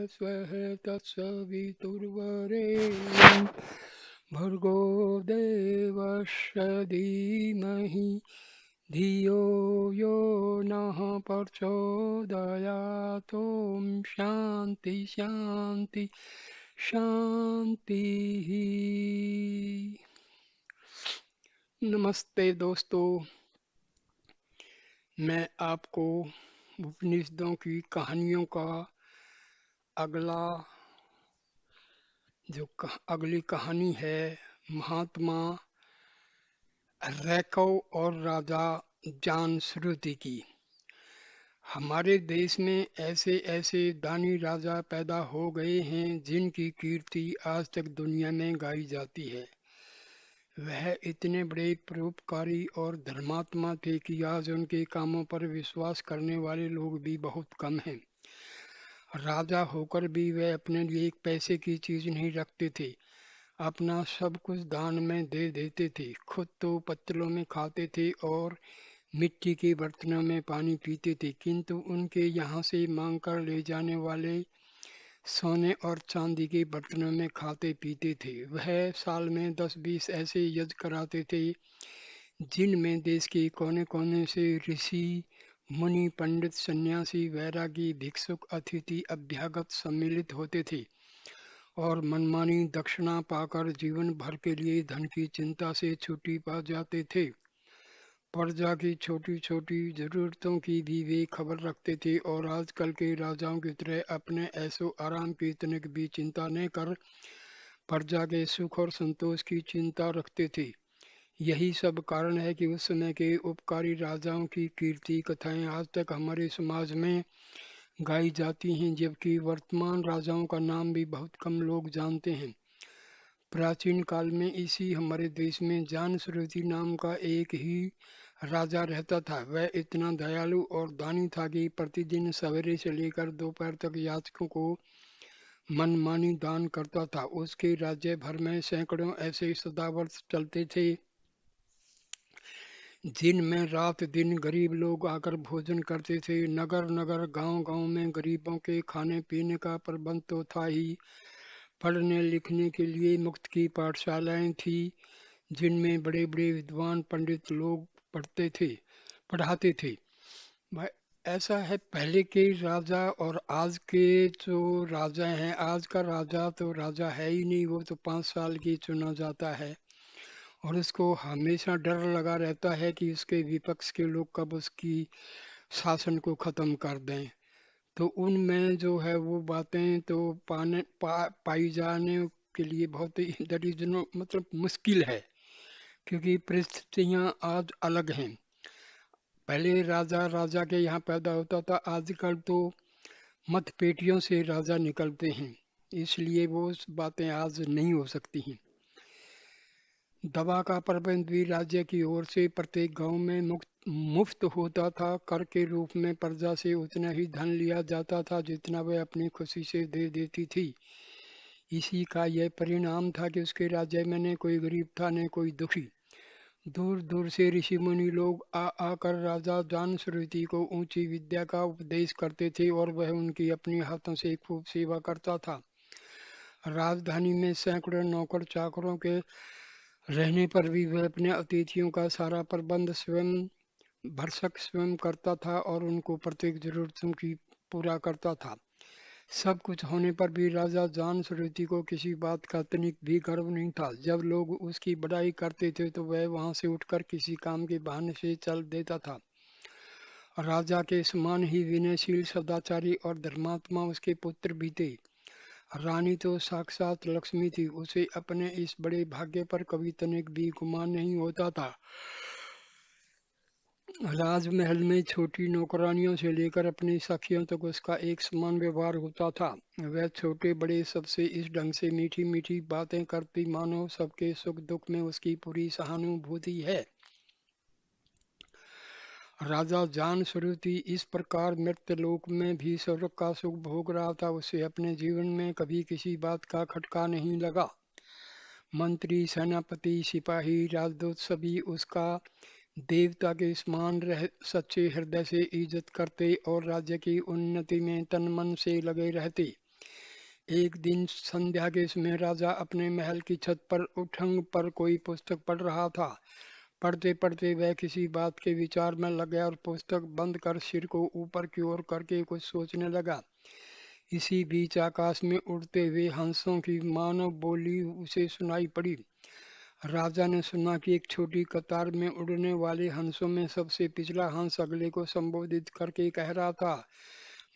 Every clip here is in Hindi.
स्वः तत्सवितुर्वरेण्यं भर्गो देवस्य धीमहि धियो यो नः प्रचोदयात्। ॐ शान्ति शान्ति शान्तिः। नमस्ते दोस्तों, मैं आपको उपनिषदों की कहानियों का अगला अगली कहानी है महात्मा रैकव और राजा जान की। हमारे देश में ऐसे ऐसे दानी राजा पैदा हो गए हैं जिनकी कीर्ति आज तक दुनिया में गाई जाती है। वह इतने बड़े परोपकारी और धर्मात्मा थे कि आज उनके कामों पर विश्वास करने वाले लोग भी बहुत कम हैं। राजा होकर भी वे अपने लिए एक पैसे की चीज नहीं रखते थे। अपना सब कुछ दान में दे देते थे। खुद तो पत्तलों में खाते थे और मिट्टी के बर्तनों में पानी पीते थे, किंतु उनके यहाँ से मांग कर ले जाने वाले सोने और चांदी के बर्तनों में खाते पीते थे। वह साल में 10-20 ऐसे यज्ञ कराते थे जिनमें देश के कोने कोने से ऋषि मुनि पंडित सन्यासी वैरागी भिक्षुक अतिथि अभ्यागत सम्मिलित होते थे और मनमानी दक्षिणा पाकर जीवन भर के लिए धन की चिंता से छुट्टी पा जाते थे। प्रजा की छोटी छोटी जरूरतों की भी वे खबर रखते थे और आजकल के राजाओं की तरह अपने ऐशो आराम की तनिक भी चिंता न कर प्रजा के सुख और संतोष की चिंता रखते थे। यही सब कारण है कि उस समय के उपकारी राजाओं की कीर्ति कथाएं आज तक हमारे समाज में गाई जाती हैं, जबकि वर्तमान राजाओं का नाम भी बहुत कम लोग जानते हैं। प्राचीन काल में इसी हमारे देश में जानश्रुति नाम का एक ही राजा रहता था। वह इतना दयालु और दानी था कि प्रतिदिन सवेरे से लेकर दोपहर तक याचकों को मनमानी दान करता था। उसके राज्य भर में सैकड़ों ऐसे सदावर्त चलते थे जिनमें रात दिन गरीब लोग आकर भोजन करते थे। नगर नगर गांव गांव में गरीबों के खाने पीने का प्रबंध तो था ही, पढ़ने लिखने के लिए मुफ्त की पाठशालाएं थी जिनमें बड़े बड़े विद्वान पंडित लोग पढ़ाते थे। भाई, ऐसा है पहले के राजा और आज के जो राजा हैं। आज का राजा तो राजा है ही नहीं, वो तो 5 साल की चुना जाता है और उसको हमेशा डर लगा रहता है कि उसके विपक्ष के लोग कब उसकी शासन को खत्म कर दें। तो उनमें जो है वो बातें तो पाई जाने के लिए बहुत ही दैट इज नो मतलब मुश्किल है, क्योंकि परिस्थितियां आज अलग हैं। पहले राजा राजा के यहाँ पैदा होता था, आजकल तो मत पेटियों से राजा निकलते हैं, इसलिए वो बातें आज नहीं हो सकती हैं। दवा का प्रबंध भी राज्य की ओर से प्रत्येक गांव में मुफ्त होता था। कर के रूप में प्रजा से उतना ही धन लिया जाता था जितना वह अपनी खुशी से दे देती थी। इसी का यह परिणाम था कि उसके राज्य में न कोई गरीब था न कोई दुखी। दूर दूर से ऋषि मुनि लोग आकर राजा जानश्रुति को ऊंची विद्या का उपदेश करते थे और वह उनकी अपने हाथों से खूब सेवा करता था। राजधानी में सैकड़ों नौकर चाकरों के रहने पर भी वह अपने अतिथियों का सारा प्रबंध स्वयं भरसक स्वयं करता था और उनको प्रत्येक जरूरतों की पूरा करता था। सब कुछ होने पर भी राजा जानश्रुति को किसी बात का तनिक भी गर्व नहीं था। जब लोग उसकी बड़ाई करते थे तो वह वहां से उठकर किसी काम के बहाने से चल देता था। राजा के समान ही विनयशील सदाचारी और धर्मात्मा उसके पुत्र भी थे। रानी तो साक्षात लक्ष्मी थी, उसे अपने इस बड़े भाग्य पर कभी तनिक भी गुमान नहीं होता था। राजमहल में छोटी नौकरानियों से लेकर अपनी सखियों तक उसका एक समान व्यवहार होता था। वह छोटे बड़े सबसे इस ढंग से मीठी मीठी बातें करती मानो सबके सुख दुख में उसकी पूरी सहानुभूति है। राजा जानश्रुति इस प्रकार मृत्यलोक में भी स्वर्ग का सुख भोग रहा था। उसे अपने जीवन में कभी किसी बात का खटका नहीं लगा। मंत्री सेनापति सिपाही राजदूत सभी उसका देवता के समान सच्चे हृदय से इज्जत करते और राज्य की उन्नति में तन मन से लगे रहते। एक दिन संध्या के समय राजा अपने महल की छत पर उठंग पर कोई पुस्तक पढ़ रहा था। पढ़ते पढ़ते वह किसी बात के विचार में लग गया और पुस्तक बंद कर सिर को ऊपर की ओर करके कुछ सोचने लगा। इसी बीच आकाश में उड़ते हुए हंसों की मानव बोली उसे सुनाई पड़ी। राजा ने सुना कि एक छोटी कतार में उड़ने वाले हंसों में सबसे पिछला हंस अगले को संबोधित करके कह रहा था,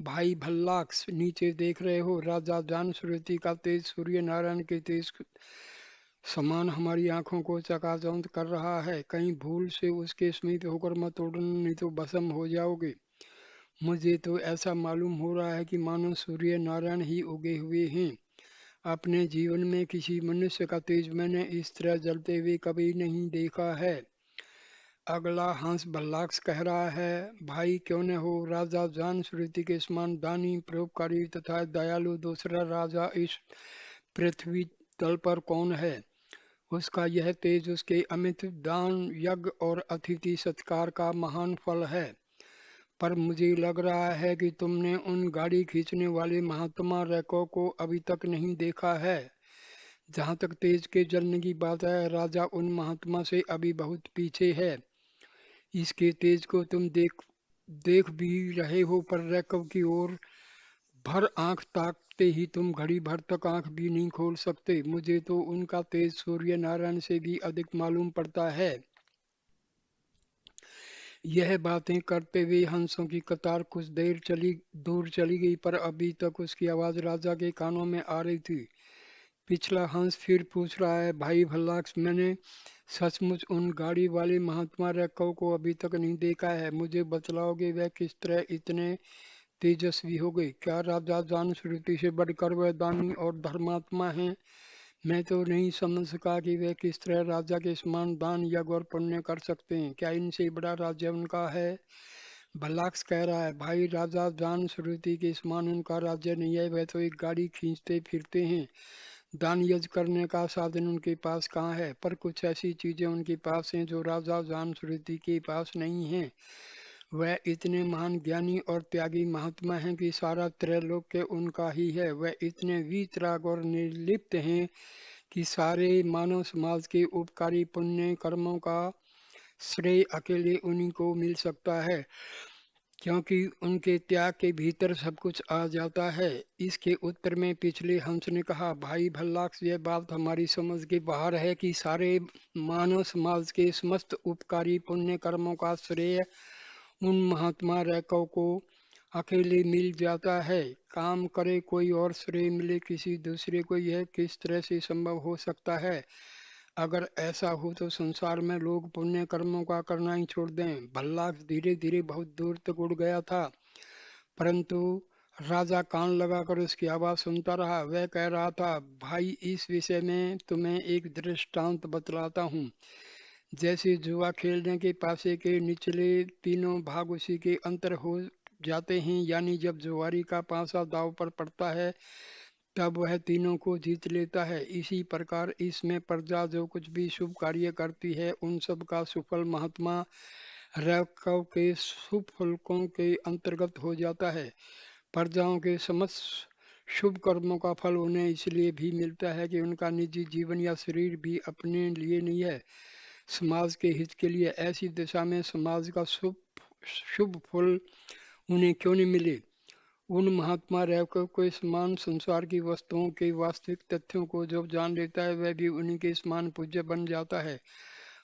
भाई भल्लाक्ष, नीचे देख रहे हो, राजा जान श्रुति का तेज सूर्य नारायण के तेज समान हमारी आंखों को चकाचौंध कर रहा है। कहीं भूल से उसके समीप होकर मत उड़ना, नहीं तो भस्म हो जाओगे। मुझे तो ऐसा मालूम हो रहा है कि मानो सूर्य नारायण ही उगे हुए हैं। अपने जीवन में किसी मनुष्य का तेज मैंने इस तरह जलते हुए कभी नहीं देखा है। अगला हंस भल्लाक्ष कह रहा है, भाई क्यों न हो, राजा जान श्रुति के समान दानी, परोपकारी तथा दयालु दूसरा राजा इस पृथ्वी तल पर कौन है। उसका यह तेज उसके अमित दान, यज्ञ और अतिथि सत्कार का महान फल है। पर मुझे लग रहा है कि तुमने उन गाड़ी खींचने वाले महात्मा रैको को अभी तक नहीं देखा है। जहाँ तक तेज के जलने की बात है, राजा उन महात्मा से अभी बहुत पीछे है। इसके तेज को तुम देख देख भी रहे हो, पर रैकव की ओर भर आंख ताकते ही तुम घड़ी भर तक आंख भी नहीं खोल सकते। मुझे तो उनका तेज सूर्य नारायण से भी अधिक मालूम पड़ता है। यह बातें करते हुए हंसों की कतार कुछ देर दूर चली गई, पर अभी तक उसकी आवाज राजा के कानों में आ रही थी। पिछला हंस फिर पूछ रहा है, भाई भल्लाक्ष, मैंने सचमुच उन गाड़ी वाले महात्मा रैकव को अभी तक नहीं देखा है। मुझे बतलाओगे वह किस तरह इतने तेजस्वी हो गए? क्या राजा जान श्रुति से बढ़कर वह दानी और धर्मात्मा हैं? मैं तो नहीं समझ सका कि वे किस तरह राजा के समान दान, यज्ञ और पुण्य कर सकते हैं। क्या इनसे बड़ा राज्य उनका है? भल्लाक्ष कह रहा है, भाई राजा जान श्रुति के समान उनका राज्य नहीं है। वह तो एक गाड़ी खींचते फिरते हैं। दान यज्ञ करने का साधन उनके पास कहाँ है? पर कुछ ऐसी चीजें उनके पास हैं जो राजा जान श्रुति के पास नहीं है। वह इतने महान ज्ञानी और त्यागी महात्मा हैं कि सारा त्रैलोक्य उनका ही है। वह इतने वीतराग और निर्लिप्त हैं कि सारे मानव समाज के उपकारी पुण्य कर्मों का श्रेय अकेले उन्हीं को मिल सकता है, क्योंकि उनके त्याग के भीतर सब कुछ आ जाता है। इसके उत्तर में पिछले हंस ने कहा, भाई भल्लाक्ष, यह बात हमारी समझ के बाहर है कि सारे मानव समाज के समस्त उपकारी पुण्य कर्मों का श्रेय उन महात्मा रैकव को अकेले मिल जाता है। काम करे कोई और श्रेय मिले किसी दूसरे को, यह किस तरह से संभव हो सकता है? अगर ऐसा हो तो संसार में लोग पुण्य कर्मों का करना ही छोड़ दें। भल्लाक्ष धीरे धीरे बहुत दूर तक उड़ गया था, परंतु राजा कान लगाकर उसकी आवाज सुनता रहा। वह कह रहा था, भाई इस विषय में तुम्हें एक दृष्टांत बतलाता हूँ। जैसे जुआ खेलने के पासे के निचले तीनों भाग उसी के अंतर हो जाते हैं, यानी जब जुआरी का पासा दांव पर पड़ता है तब वह तीनों को जीत लेता है। इसी प्रकार इसमें प्रजा जो कुछ भी शुभ कार्य करती है, उन सब का सुफल महात्मा रैकव के शुभ फलकों के अंतर्गत हो जाता है। प्रजाओं के समस्त शुभ कर्मों का फल उन्हें इसलिए भी मिलता है कि उनका निजी जीवन या शरीर भी अपने लिए नहीं है, समाज के हित के लिए। ऐसी दिशा में समाज का शुभ शुभ फल उन्हें क्यों नहीं मिले? उन महात्मा रैकव के समान संसार की वस्तुओं के वास्तविक तथ्यों को जो जान लेता है, वह भी उन्हीं के समान पूज्य बन जाता है।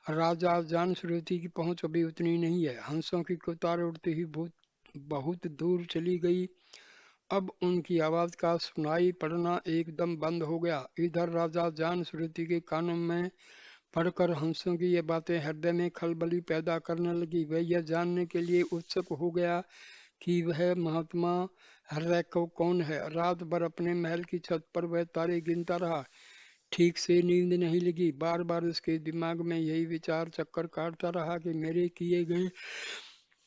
राजा जान श्रुति की पहुंच अभी उतनी नहीं है। हंसों की कतार उड़ती ही बहुत बहुत दूर चली गई। अब उनकी आवाज का सुनाई पड़ना एकदम बंद हो गया। इधर राजा जान श्रुति के कानों में पढ़कर हंसों की ये बातें हृदय में खलबली पैदा करने लगी। वह यह जानने के लिए उत्सुक हो गया कि वह महात्मा रैकव कौन है। रात भर अपने महल की छत पर वह तारे गिनता रहा। ठीक से नींद नहीं लगी। बार बार उसके दिमाग में यही विचार चक्कर काटता रहा कि मेरे किए गए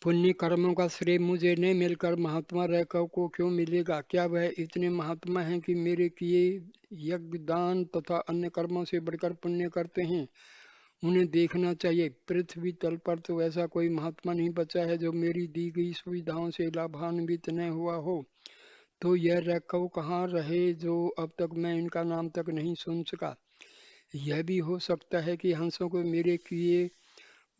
पुण्य कर्मों का श्रेय मुझे नहीं मिलकर महात्मा रैकव को क्यों मिलेगा? क्या वह इतने महात्मा हैं कि मेरे किए यज्ञ, दान तथा अन्य कर्मों से बढ़कर पुण्य करते हैं? उन्हें देखना चाहिए। पृथ्वी तल पर तो ऐसा कोई महात्मा नहीं बचा है जो मेरी दी गई सुविधाओं से लाभान्वित न हुआ हो। तो यह रैकव कहाँ रहे जो अब तक मैं इनका नाम तक नहीं सुन सका। यह भी हो सकता है कि हंसों को मेरे किए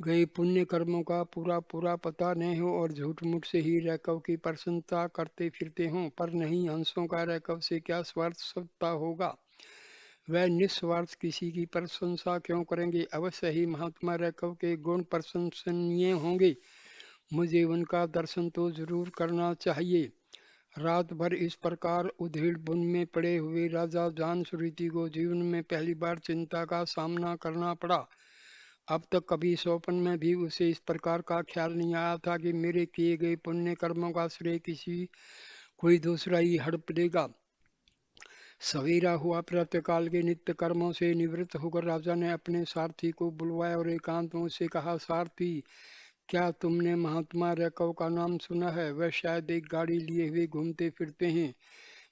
गए पुण्य कर्मों का पूरा पूरा पता नहीं हो और झूठ मूठ से ही रैकव की प्रशंसा करते फिरते हों। पर नहीं, हंसों का रैकव से क्या स्वार्थ सत्ता होगा। वह निस्वार्थ किसी की प्रशंसा क्यों करेंगे। अवश्य ही महात्मा रैकव के गुण प्रशंसनीय होंगे। मुझे उनका दर्शन तो जरूर करना चाहिए। रात भर इस प्रकार उधेड़ बुन में पड़े हुए राजा जान को जीवन में पहली बार चिंता का सामना करना पड़ा। अब तक कभी स्वप्न में भी उसे इस प्रकार का ख्याल नहीं आया था कि मेरे किए गए पुण्य कर्मों का श्रेय किसी कोई दूसरा ही हड़प लेगा। सवेरा हुआ। प्रातःकाल के नित्य कर्मों से निवृत्त होकर राजा ने अपने सारथी को बुलवाया और एकांत में उससे कहा, सारथी, क्या तुमने महात्मा रैकव का नाम सुना है। वह शायद एक गाड़ी लिए हुए घूमते फिरते हैं।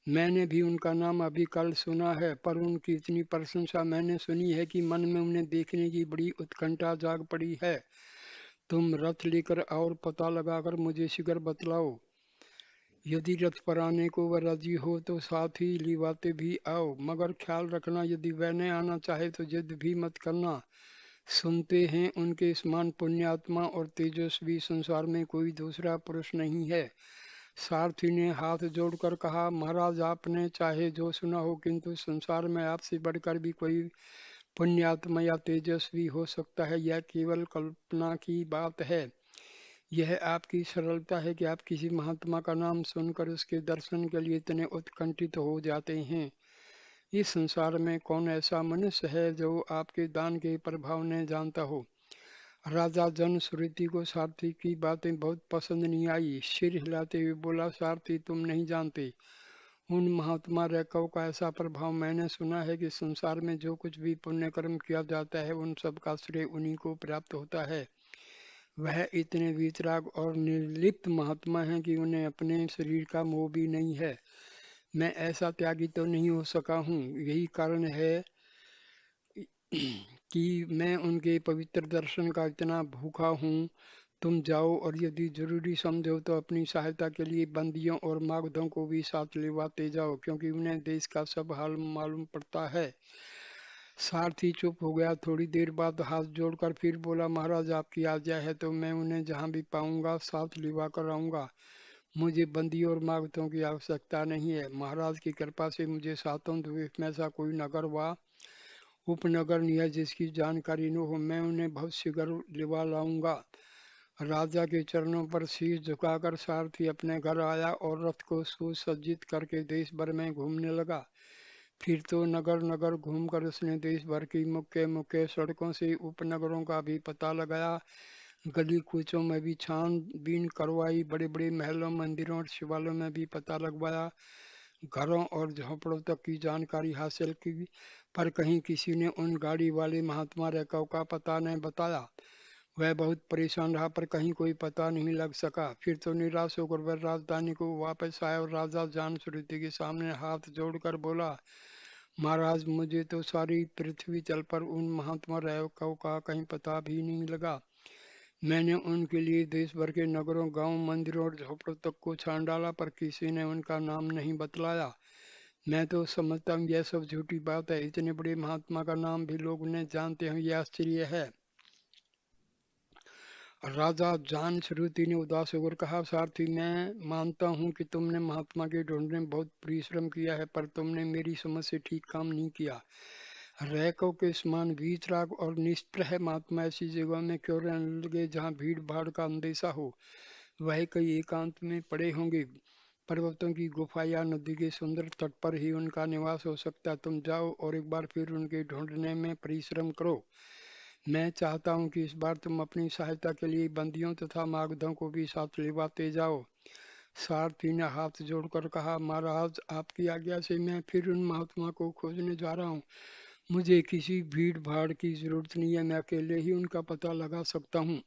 मैंने भी उनका नाम अभी कल सुना है, पर उनकी इतनी प्रशंसा मैंने सुनी है कि मन में उन्हें देखने की बड़ी उत्कंठा जाग पड़ी है। तुम रथ लेकर और पता लगाकर मुझे शीघ्र बतलाओ। यदि रथ पर आने को वह राजी हो तो साथ ही लिवाते भी आओ, मगर ख्याल रखना यदि वह न आना चाहे तो जिद भी मत करना। सुनते हैं उनके समान पुण्यात्मा और तेजस्वी संसार में कोई दूसरा पुरुष नहीं है। सारथी ने हाथ जोड़कर कहा, महाराज, आपने चाहे जो सुना हो, किंतु संसार में आपसे बढ़कर भी कोई पुण्यात्मा या तेजस्वी हो सकता है, यह केवल कल्पना की बात है। यह आपकी सरलता है कि आप किसी महात्मा का नाम सुनकर उसके दर्शन के लिए इतने उत्कंठित हो जाते हैं। इस संसार में कौन ऐसा मनुष्य है जो आपके दान के प्रभाव ने जानता हो। राजा जनश्रुति को सारथी की बातें बहुत पसंद नहीं आई। सिर हिलाते हुए बोला, सारथी, तुम नहीं जानते। उन महात्मा रैकव का ऐसा प्रभाव मैंने सुना है कि संसार में जो कुछ भी पुण्य कर्म किया जाता है उन सब का श्रेय उन्हीं को प्राप्त होता है। वह इतने वीतराग और निर्लिप्त महात्मा हैं कि उन्हें अपने शरीर का मोह भी नहीं है। मैं ऐसा त्यागी तो नहीं हो सका हूँ। यही कारण है कि मैं उनके पवित्र दर्शन का इतना भूखा हूँ। तुम जाओ और यदि जरूरी समझो तो अपनी सहायता के लिए बंदियों और मागधों को भी साथ लिवाते जाओ, क्योंकि उन्हें देश का सब हाल मालूम पड़ता है। सारथी चुप हो गया। थोड़ी देर बाद हाथ जोड़कर फिर बोला, महाराज, आपकी आज्ञा है तो मैं उन्हें जहाँ भी पाऊंगा साथ लिवा कर आऊंगा। मुझे बंदियों और मागधों की आवश्यकता नहीं है। महाराज की कृपा से मुझे सातों द्वीप में ऐसा कोई नगर व उपनगर नहीं है जिसकी जानकारी न हो। मैं उन्हें बहुत शीघ्र लिवा लाऊंगा। राजा के चरणों पर शीश झुकाकर सारथी अपने घर आया और रथ को सुसज्जित करके देश भर में घूमने लगा। फिर तो नगर नगर घूमकर उसने देश भर की मुख्य मुख्य सड़कों से उपनगरों का भी पता लगाया। गली कूचों में भी छानबीन करवाई। बड़े बड़े महलों, मंदिरों और शिवालयों में भी पता लगवाया। घरों और झोंपड़ों तक की जानकारी हासिल की, पर कहीं किसी ने उन गाड़ी वाले महात्मा रैकव का पता नहीं बताया। वह बहुत परेशान रहा, पर कहीं कोई पता नहीं लग सका। फिर तो निराश होकर वह राजधानी को वापस आया और राजा जान श्रुति के सामने हाथ जोड़कर बोला, महाराज, मुझे तो सारी पृथ्वी तल पर उन महात्मा रैकव का कहीं पता भी नहीं लगा। मैंने उनके लिए देश भर के नगरों, गांव, मंदिरों और झोपड़ों तक को छान डाला, पर किसी ने उनका नाम नहीं बतलाया। मैं तो समझता हूँ यह सब झूठी बात है। इतने बड़े महात्मा का नाम भी लोग उन्हें जानते हैं, यह आश्चर्य है। राजा जान श्रुति ने उदास होकर कहा, सारथी, मैं मानता हूँ कि तुमने महात्मा के ढूंढने में बहुत परिश्रम किया है, पर तुमने मेरी समझ से ठीक काम नहीं किया। रैकों के समान वीतराग और निष्प्रह महात्मा ऐसी जगह में क्यों रहने लगे जहाँ भीड़ भाड़ का अंदेशा हो। वह कई एकांत में पड़े होंगे। पर्वतों की गुफा या नदी के सुंदर तट पर ही उनका निवास हो सकता है। तुम जाओ और एक बार फिर उनके ढूंढने में परिश्रम करो। मैं चाहता हूँ कि इस बार तुम अपनी सहायता के लिए बंदियों तथा मागधों को भी साथ लिवाते जाओ। सारथी ने हाथ जोड़कर कहा, महाराज, आपकी आज्ञा से मैं फिर उन महात्मा को खोजने जा रहा हूँ। मुझे किसी भीड़ भाड़ की जरूरत नहीं है। मैं अकेले ही उनका पता लगा सकता हूँ।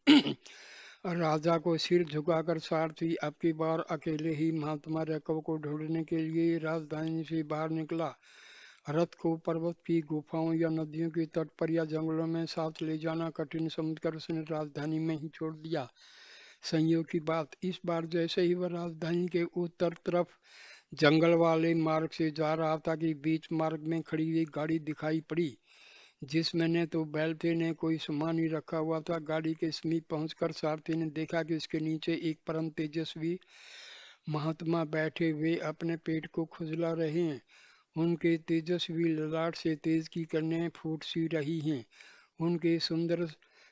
राजा को सिर झुकाकर सारथी अब की बार अकेले ही महात्मा रैकव को ढूंढने के लिए राजधानी से बाहर निकला। रथ को पर्वत की गुफाओं या नदियों के तट पर या जंगलों में साथ ले जाना कठिन समझकर उसने राजधानी में ही छोड़ दिया। संयोग की बात, इस बार जैसे ही वह राजधानी के उत्तर तरफ जंगल वाले मार्ग से जा रहा था कि बीच मार्ग में खड़ी एक गाड़ी दिखाई पड़ी, जिसमें न तो बैल थे न कोई सामान ही रखा हुआ था। गाड़ी के समीप पहुंचकर सारथी ने देखा कि उसके नीचे एक परम तेजस्वी महात्मा बैठे हुए अपने पेट को खुजला रहे हैं। उनके तेजस्वी ललाट से तेज की किरणें फूट सी रही हैं। उनके सुंदर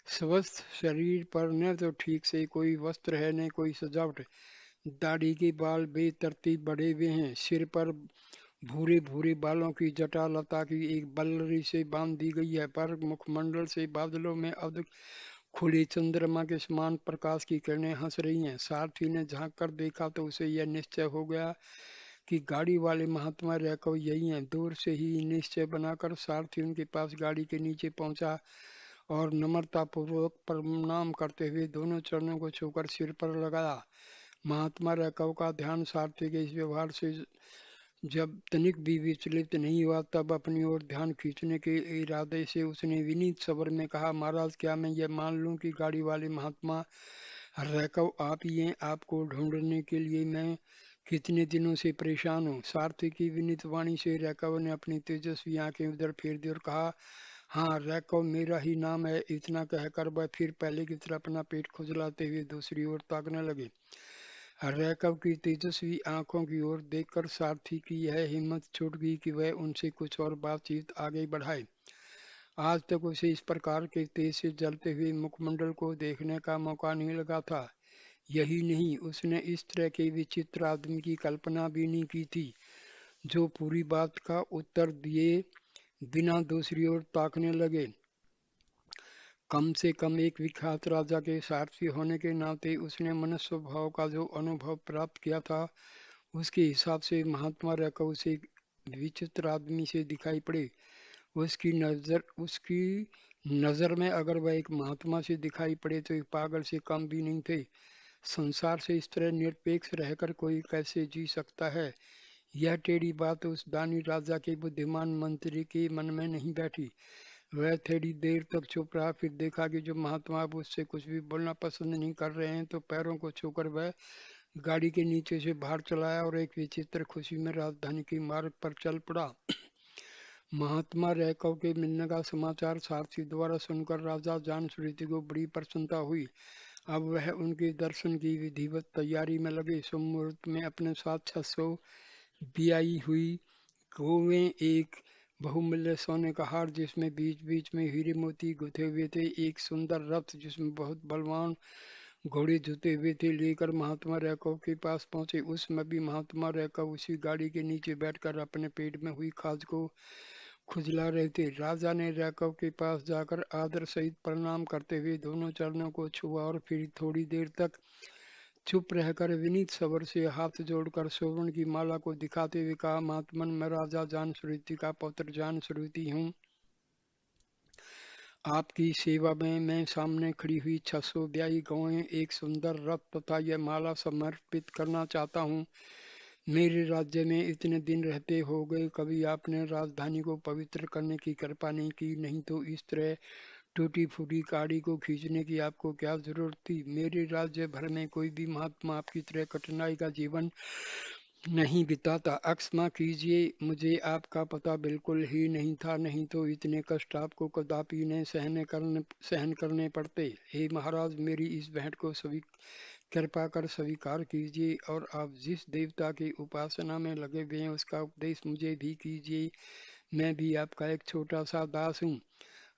स्वस्थ शरीर पर न तो ठीक से कोई वस्त्र है न कोई सजावट। दाढ़ी के बाल बेतरतीब बढ़े हुए हैं। सिर पर भूरे भूरे बालों की जटा लता की एक बल्लरी से बांध दी गई है, पर मुखमंडल से बादलों में अब खुले चंद्रमा के समान प्रकाश की किरणें हंस रही हैं। सारथी ने झांक कर देखा तो उसे यह निश्चय हो गया कि गाड़ी वाले महात्मा रैकव यही हैं। दूर से ही निश्चय बनाकर सारथी उनके पास गाड़ी के नीचे पहुंचा और नम्रतापूर्वक प्रणाम करते हुए दोनों चरणों को छूकर सिर पर लगाया। महात्मा रैकव का ध्यान सारथी के इस व्यवहार से जब तनिक भी विचलित नहीं हुआ, तब अपनी ओर ध्यान खींचने के इरादे से उसने विनीत स्वर में कहा, महाराज, क्या मैं यह मान लूं कि गाड़ी वाले महात्मा रैकव आप ही हैं? आपको ढूंढने के लिए मैं कितने दिनों से परेशान हूँ। सारथी की विनीत वाणी से रैकव ने अपनी तेजस्वी आंखें उधर फेर दी और कहा, हाँ, रैकव मेरा ही नाम है। इतना कहकर वह फिर पहले की तरह अपना पेट खुजलाते हुए दूसरी ओर ताकने लगे। रैकव की तेजस्वी आंखों की ओर देखकर सारथी की यह हिम्मत छूट गई कि वह उनसे कुछ और बातचीत आगे बढ़ाए। आज तक उसे इस प्रकार के तेज से जलते हुए मुखमंडल को देखने का मौका नहीं लगा था। यही नहीं, उसने इस तरह के विचित्र आदमी की कल्पना भी नहीं की थी, जो पूरी बात का उत्तर दिए बिना दूसरी ओर ताकने लगे। कम से कम एक विख्यात राजा के सारथी होने के नाते उसने मनुष्य भाव का जो अनुभव प्राप्त किया था, उसके हिसाब से महात्मा रैकव उसे विचित्र आदमी से दिखाई पड़े। उसकी नज़र में अगर वह एक महात्मा से दिखाई पड़े तो एक पागल से कम भी नहीं थे। संसार से इस तरह निरपेक्ष रहकर कोई कैसे जी सकता है? यह टेढ़ी बात उस दानी राजा के बुद्धिमान मंत्री के मन में नहीं बैठी। वह थोड़ी देर तक चुप रहा, फिर देखा कि जो महात्मा अब उससे कुछ भी बोलना पसंद नहीं कर रहे हैं, तो पैरों को छूकर वह गाड़ी के नीचे से बाहर चला आया और एक विचित्र खुशी में राजधानी के मार्ग पर चल पड़ा। महात्मा रैकव के मिलने का समाचार सारथी द्वारा सुनकर राजा जान को बड़ी प्रसन्नता हुई। अब वह उनके दर्शन की विधिवत तैयारी में लगे। सुमुहूर्त में अपने साथ 600 ब्याई हुई गोवें, एक बहुमूल्य सोने का हार जिसमें बीच बीच में हीरे मोती गुथे हुए थे, एक सुंदर रथ जिसमें बहुत बलवान घोड़े जुते हुए थे, लेकर महात्मा रैकव के पास पहुंचे। उसमें भी महात्मा रैकव उसी गाड़ी के नीचे बैठकर अपने पेट में हुई खाज को खुजला रहे थे। राजा ने रैकव के पास जाकर आदर सहित प्रणाम करते हुए दोनों चरणों को छुआ और फिर थोड़ी देर तक चुप रहकर विनीत स्वर से हाथ जोड़कर स्वर्ण की माला को दिखाते हुए कहा, महात्मन, मैं राजा जान श्रुति का पुत्र जान श्रुति हूँ। आपकी सेवा में मैं सामने खड़ी हुई 600 ब्याई गौएं, एक सुंदर रथ तथा यह माला समर्पित करना चाहता हूँ। मेरे राज्य में इतने दिन रहते हो गए, कभी आपने राजधानी को पवित्र करने की कृपा नहीं की, नहीं तो इस तरह टूटी फूटी गाड़ी को खींचने की आपको क्या जरूरत थी? मेरे राज्य भर में कोई भी महात्मा आपकी तरह कठिनाई का जीवन नहीं बिताता। क्षमा कीजिए, मुझे आपका पता बिल्कुल ही नहीं था, नहीं तो इतने कष्ट आपको कदापि न सहन करने पड़ते। हे महाराज, मेरी इस भेंट को सभी कृपा कर स्वीकार कीजिए और आप जिस देवता की उपासना में लगे हुए हैं उसका उपदेश मुझे भी कीजिए। मैं भी आपका एक छोटा सा दास हूँ।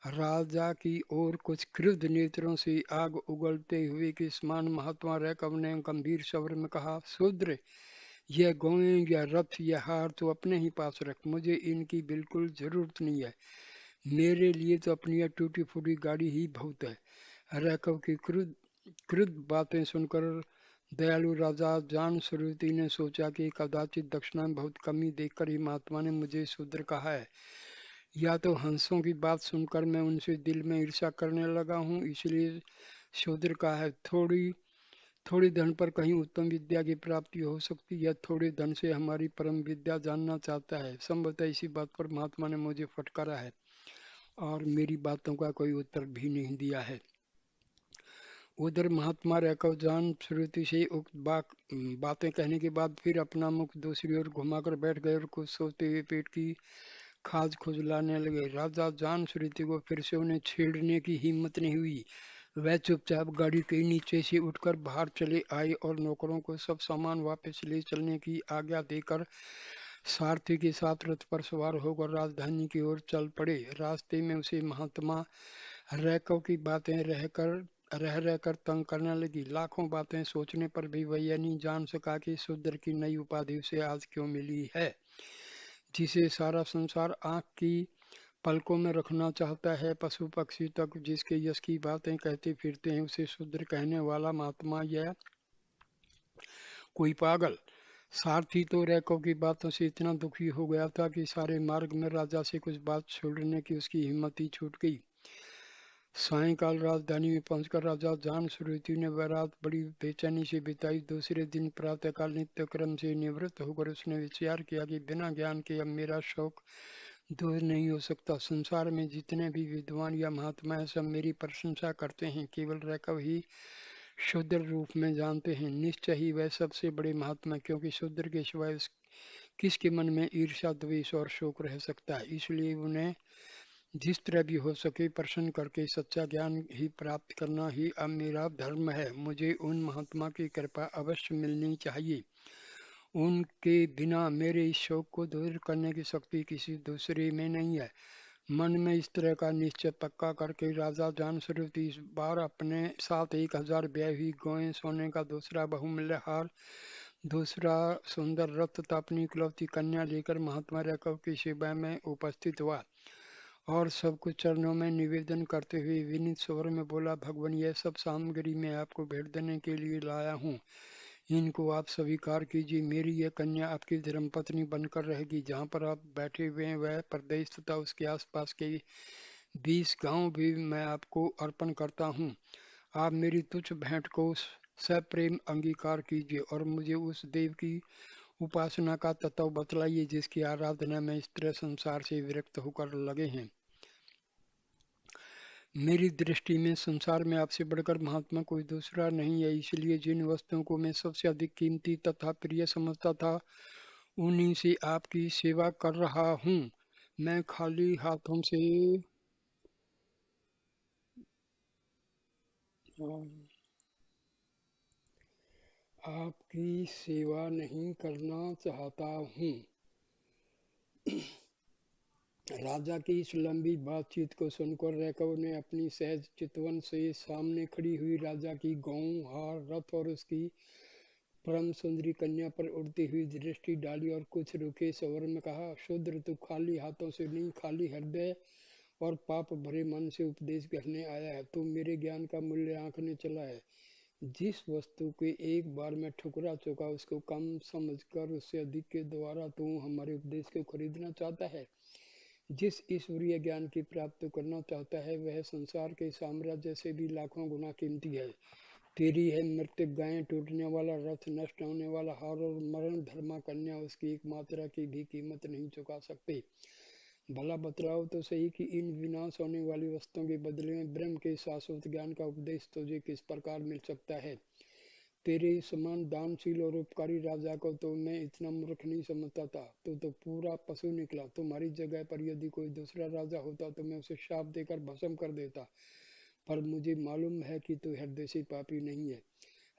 राजा की ओर कुछ क्रुद्ध नेत्रों से आग उगलते हुए के समान महात्मा रैकव ने गंभीर स्वर में कहा, शूद्र, यह गौएं, यह रथ, यह हार तो अपने ही पास रख, मुझे इनकी बिल्कुल जरूरत नहीं है। मेरे लिए तो अपनी यह टूटी फूटी गाड़ी ही बहुत है। रैकव की क्रुद्ध क्रुद्ध बातें सुनकर दयालु राजा जान स्वरूति ने सोचा कि कदाचित दक्षिणा में बहुत कमी देखकर ही महात्मा ने मुझे शूद्र कहा है, या तो हंसों की बात सुनकर मैं उनसे दिल में ईर्ष्या करने लगा हूँ, इसलिए शूद्र कहा है। थोड़ी थोड़े धन पर कहीं उत्तम विद्या की प्राप्ति हो सकती है, थोड़े धन से हमारी परम विद्या जानना चाहता है। संभवतः इसी बात पर महात्मा ने मुझे फटकारा है और मेरी बातों का कोई उत्तर भी नहीं दिया है। उधर महात्मा रैकव जान श्रुति से उक्त बातें कहने के बाद फिर अपना मुख दूसरी ओर घुमाकर बैठ गए और कुछ सोचते हुए पेट की खाज खुजलाने लगे। राजा जान श्रुति को फिर से उन्हें छेड़ने की हिम्मत नहीं हुई। वह चुपचाप गाड़ी के नीचे से उठकर बाहर चले आए और नौकरों को सब सामान वापस ले चलने की आज्ञा देकर सारथी के साथ रथ पर सवार होकर राजधानी की ओर चल पड़े। रास्ते में उसे महात्मा रैकव की बातें रह रहकर तंग करने लगी। लाखों बातें सोचने पर भी वह यह नहीं जान सका कि शूद्र की नई उपाधि उसे आज क्यों मिली है, जिसे सारा संसार आंख की पलकों में रखना चाहता है। पशु पक्षी तक जिसके यश की बातें कहते फिरते हैं, उसे शूद्र कहने वाला महात्मा या कोई पागल। सारथी तो रैकव की बातों से इतना दुखी हो गया था कि सारे मार्ग में राजा से कुछ बात छोड़ने की उसकी हिम्मत ही छूट गई। सायंकाल राजधानी में पहुंचकर राजा जान श्रुति ने वह रात बड़ी बेचैनी से बिताई। दूसरे दिन प्रातःकाल नित्य क्रम से निवृत्त होकर उसने विचार किया कि बिना ज्ञान के अब मेरा शौक दूर नहीं हो सकता। संसार में जितने भी विद्वान या महात्मा हैं, सब मेरी प्रशंसा करते हैं, केवल रैकव ही शूद्र रूप में जानते हैं। निश्चय ही वह सबसे बड़े महात्मा, क्योंकि शूद्र के सिवाय किसके मन में ईर्ष्या द्वेष और शोक रह सकता है। इसलिए उन्हें जिस तरह भी हो सके प्रसन्न करके सच्चा ज्ञान ही प्राप्त करना ही अब मेरा धर्म है। मुझे उन महात्मा की कृपा अवश्य मिलनी चाहिए। उनके बिना मेरे इस शौक को दूर करने की शक्ति किसी दूसरे में नहीं है। मन में इस तरह का निश्चय पक्का करके राजा जानस्वरूप इस बार अपने साथ 1000 ब्याई हुई गौएं, सोने का दूसरा बहुमूल्य हार, दूसरा सुंदर रथ तथा अपनी इकलौती कन्या लेकर महात्मा रैकव की सेवा में उपस्थित हुआ और सब कुछ चरणों में निवेदन करते हुए विनीत स्वर में बोला, भगवान यह सब सामग्री मैं आपको भेंट देने के लिए लाया हूँ, इनको आप स्वीकार कीजिए। मेरी यह कन्या आपकी धर्मपत्नी बनकर रहेगी। जहाँ पर आप बैठे हुए हैं वह प्रदेश तथा उसके आसपास के 20 गांव भी मैं आपको अर्पण करता हूँ। आप मेरी तुच्छ भेंट को सप्रेम अंगीकार कीजिए और मुझे उस देव की उपासना का तत्व बतलाइए जिसकी आराधना में इस तरह संसार से विरक्त होकर लगे हैं। मेरी दृष्टि में संसार में आपसे बढ़कर महात्मा कोई दूसरा नहीं है, इसलिए जिन वस्तुओं को मैं सबसे अधिक कीमती तथा प्रिय समझता था, उन्हीं से आपकी सेवा कर रहा हूँ। मैं खाली हाथों से आपकी सेवा नहीं करना चाहता हूँ। राजा की इस लंबी बातचीत को सुनकर रैकव ने अपनी सहज चितवन से सामने खड़ी हुई राजा की गौं, हार, रथ और उसकी परम सुंदरी कन्या पर उड़ती हुई दृष्टि डाली और कुछ रुके स्वर में कहा, शूद्र तू खाली हाथों से नहीं, खाली हृदय और पाप भरे मन से उपदेश करने आया है। तू मेरे ज्ञान का मूल्य आंकने चला है। जिस वस्तु के एक बार में ठुकरा चुका उसको कम समझकर उससे अधिक के द्वारा तू हमारे उपदेश को खरीदना चाहता है। जिस ईश्वरीय ज्ञान की प्राप्ति करना चाहता है वह संसार के साम्राज्य से भी लाखों गुना कीमती है। तेरी है मृत्यु गायें, टूटने वाला रथ, नष्ट होने वाला हार और मरण धर्मा कन्या उसकी एक मात्रा की भी कीमत नहीं चुका सकते। भला बतलाओ तो सही कि इन विनाश होने वाली वस्तुओं के बदले में ब्रह्म के शाश्वत ज्ञान का उपदेश तुझे किस प्रकार मिल सकता है। तेरे समान दानशील और उपकारी राजा को तो मैं इतना मूर्ख नहीं समझता था। तो पूरा पशु निकला। तुम्हारी जगह पर यदि कोई दूसरा राजा होता तो मैं उसे शाप देकर भस्म कर देता, पर मुझे मालूम है कि तू हृदय से पापी नहीं है।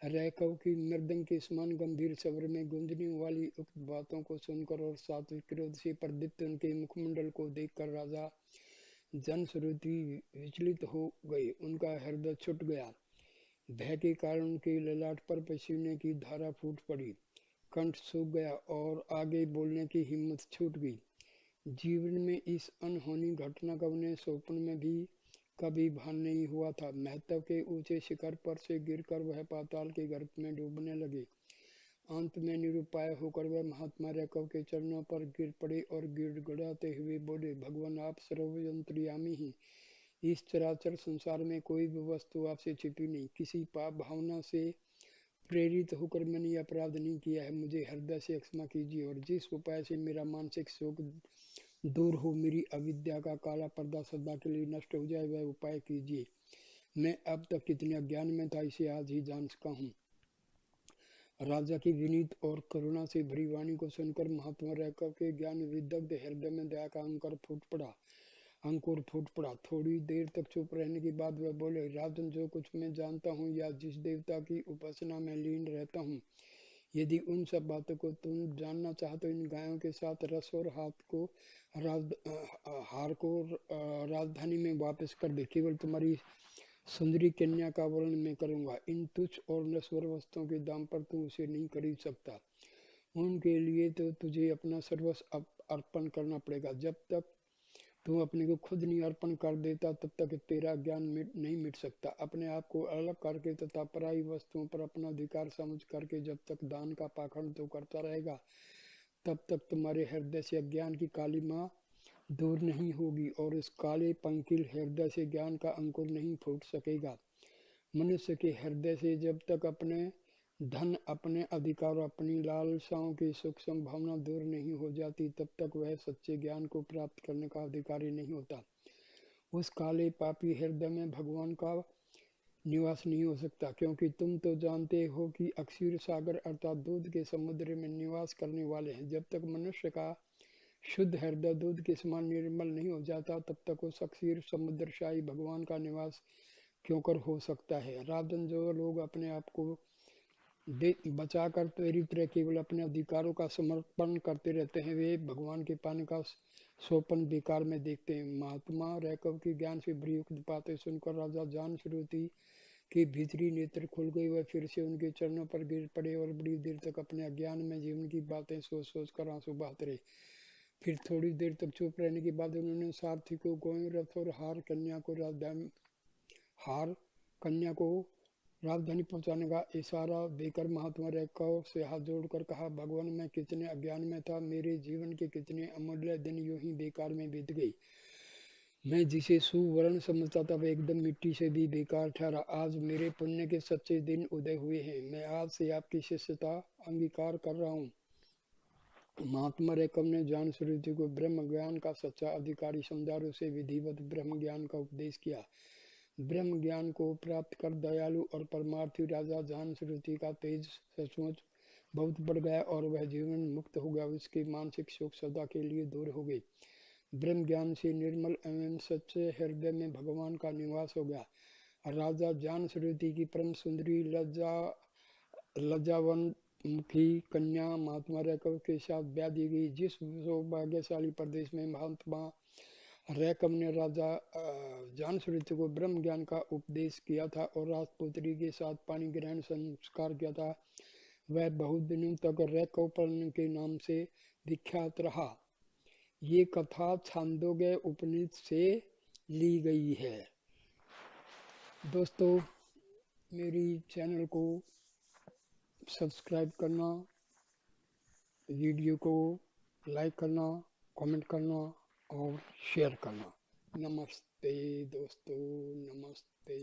रैकव की मृदंग के समान गंभीर स्वर में गूंजने वाली उक्त बातों को सुनकर और सात्विक क्रोध से प्रदीप्त उनके मुखमंडल को देखकर राजा जनश्रुति विचलित हो गए। उनका हृदय छूट गया। भय के कारण उनके ललाट पर पसीने की धारा फूट पड़ी, कंठ सूख गया और आगे बोलने की हिम्मत छूट गई। जीवन में इस अनहोनी घटना का उन्हें स्वप्न में भी कभी भान नहीं हुआ था। महत्व के ऊंचे शिखर पर से गिरकर वह पाताल के गर्त में डूबने लगे। अंत में निरुपाय होकर वह महात्मा रैकव के चरणों पर गिर पड़े और गिड़गिड़ाते हुए बोले, भगवान आप सर्वयंत्रियामी ही। इस चराचर संसार में कोई भी वस्तु आपसे छिपी नहीं। किसी पाप भावना से प्रेरित होकर मैंने ये अपराध नहीं किया है। मुझे हृदय से क्षमा कीजिए और जिस उपाय से मेरा मानसिक शोक दूर हो, मेरी अविद्या का काला पर्दा सदा के लिए नष्ट हो जाए, वह उपाय कीजिए। मैं अब तक कितने अज्ञान में था इसे आज ही जान सका हूँ। राजा की विनीत और करुणा से भरी वाणी को सुनकर महात्मा रैकव के ज्ञान विदग्ध हृदय में दया का अंकुर फूट पड़ा। थोड़ी देर तक चुप रहने के बाद वह बोले, राजन, जो कुछ मैं जानता हूँ या जिस देवता की उपासना में लीन रहता हूँ, यदि उन सब बातों को तुम जानना चाहते हो, इन गायों के साथ रस और हार को राजधानी में वापस कर दे। केवल तुम्हारी सुंदरी कन्या का वर्णन मैं करूंगा। इन तुच्छ और नश्वर वस्तुओं के दाम पर तू उसे नहीं खरीद सकता। उनके लिए तो तुझे अपना सर्वस्व अर्पण करना पड़ेगा। जब तक तू अपने को खुद नहीं अर्पण कर देता, तब तक तेरा ज्ञान नहीं मिट सकता। अपने आप को अलग करके तथा पराई वस्तुओं पर अपना अधिकार समझ करके जब तक दान का पाखंड तो करता रहेगा, तब तक तुम्हारे हृदय से अज्ञान की कालिमा दूर नहीं होगी और इस काले पंकिल हृदय से ज्ञान का अंकुर नहीं फूट सकेगा। मनुष्य के हृदय से जब तक अपने धन, अपने अधिकार, अपनी लालसाओं की सूक्ष्म भावना दूर नहीं हो जाती, तब तक वह सच्चे ज्ञान को प्राप्त करने का अधिकारी नहीं होता। उस काले पापी हृदय में भगवान का निवास नहीं हो सकता, क्योंकि तुम तो जानते हो कि अक्षीर सागर अर्थात दूध के समुद्र में निवास करने वाले हैं। जब तक मनुष्य का शुद्ध हृदय दूध के समान निर्मल नहीं हो जाता, तब तक उस अक्षीर समुद्रशाही भगवान का निवास क्यों कर हो सकता है। राजन, जो लोग अपने आप को बचाकर तेरी तरह केवल अपने अधिकारों का समर्पण करते रहते हैं, वे भगवान के पाने का सोपन बेकार में देखते हैं। महात्मा रैकव की ज्ञान से भरी उक्त बातें सुनकर राजा जान के भीतरी नेत्र खुल गई। वह फिर से उनके चरणों पर गिर पड़े और बड़ी देर तक अपने अज्ञान में जीवन की बातें सोच सोच कर आंसू बहाते रहे। फिर थोड़ी देर तक चुप रहने के बाद उन्होंने सारथी को गोई रथ और हार कन्या को राजधानी पहुंचाने का इशारा देकर महात्मा रैकव से हाथ जोड़कर कहा, भगवान, मैं कितने अज्ञान में था। मेरे जीवन के कितने अमूल्य दिन यूं ही बेकार में बीत गई। मैं जिसे सुवर्ण समझता था वह एकदम मिट्टी से भी बेकार ठहरा। आज मेरे पुण्य के सच्चे दिन उदय हुए हैं। मैं आज से आपकी शिष्यता अंगीकार कर रहा हूँ। महात्मा रैकव ने जान स्वरूप को ब्रह्म ज्ञान का सच्चा अधिकारी समझा और उसे विधिवत ब्रह्म ज्ञान का उपदेश किया। ब्रह्म ज्ञान को प्राप्त कर दयालु और परमार्थी राजा जान स्वरूप का तेज सचमुच बहुत बढ़ गया और वह जीवन मुक्त हो गया। उसकी मानसिक सुख सदा के लिए दूर हो गई। ब्रह्म ज्ञान से निर्मल एवं सच्चे हृदय में भगवान का निवास हो गया। राजा जान स्वरूप की परम सुंदरी लज्जावन मुखी कन्या महात्मा रैकव के साथ ब्याह दी गई। जिस सौभाग्यशाली प्रदेश में महात्मा रैकव ने राजा जानश्रुति को ब्रह्म ज्ञान का उपदेश किया था और राजपुत्री के साथ पानी ग्रहण संस्कार किया था, वह बहुत दिनों तक रैकवपर्ण के नाम से विख्यात रहा। ये कथा छांदोग्य उपनिषद से ली गई है। दोस्तों, मेरी चैनल को सब्सक्राइब करना, वीडियो को लाइक करना, कमेंट करना और शेयर करना। नमस्ते दोस्तों, नमस्ते।